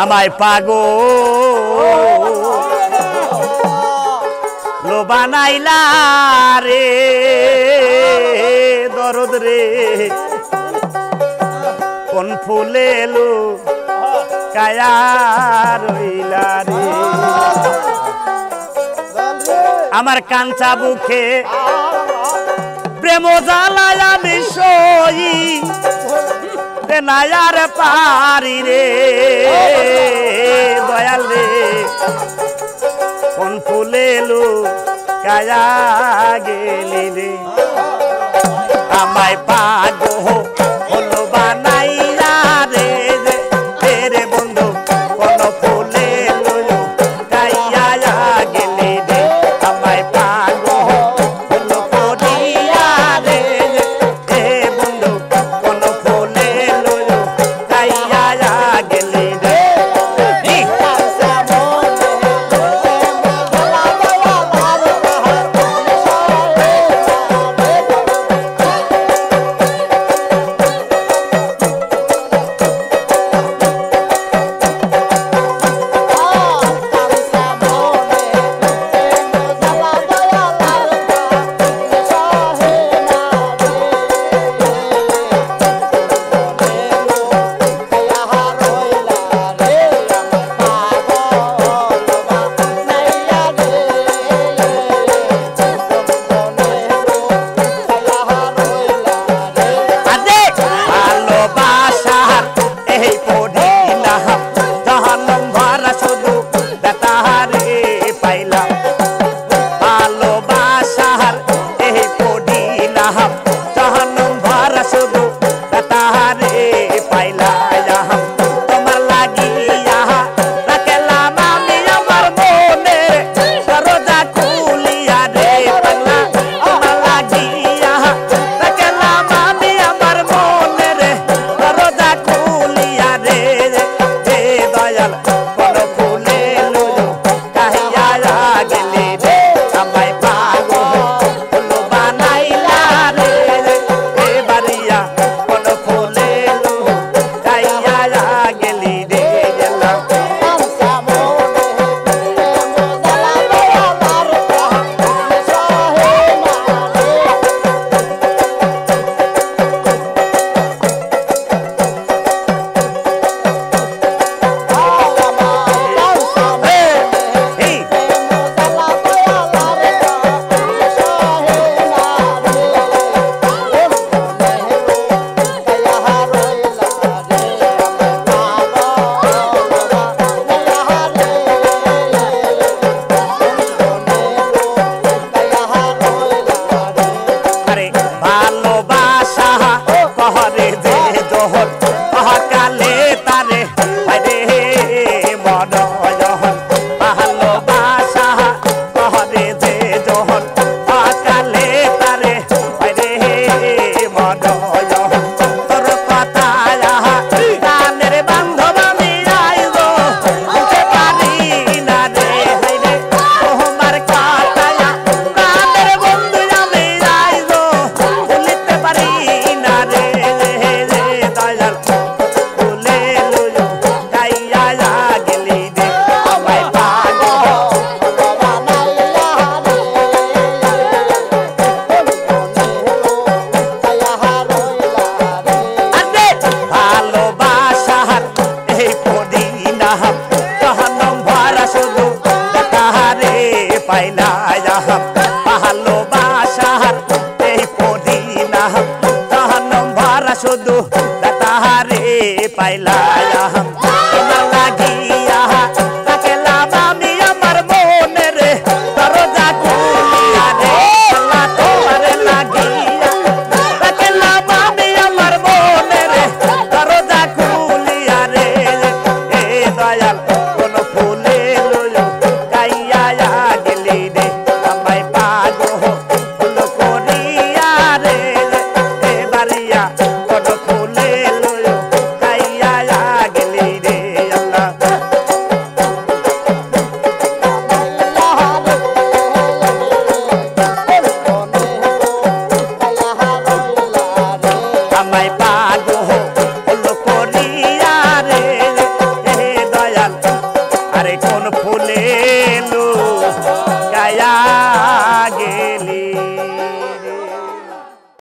আমায় পাগো লো বানাইলা রে দরদ রে কোন ফুলে লো কায়া রইলা রে আমার কাঞ্চা বুকে প্রেম জ্বালায়া বিষয়ী নায়ার পারি রে দয়াল রে কোন ফুলে লো কায়া গেলি রে আমায় পাগো হলো বানাইলা রে রে বন্ধু কোন ফুলে লো কায়া গেলি রে আমায় পাগো হলো করিয়া রে বন্ধু কোন ফুলে লো কায়া গেলি রে শুধু তাহারে পাইলা তোমার লাগিয়া তাকেলাম আমি আমার মনে রে দরজা খুলিয়া রে আল্লাহ তোমারে লাগিয়া তাকেলাম আমি আমার মনে রে দরজা খুলিয়া রে এ দয়াল কোন ফুলে লইলো গাইয়া গেলি রে আমায় পাগল ফুল করিয়া রে এ বাড়িয়া কোন ফুলে লইলো গাইয়া গেলি কাল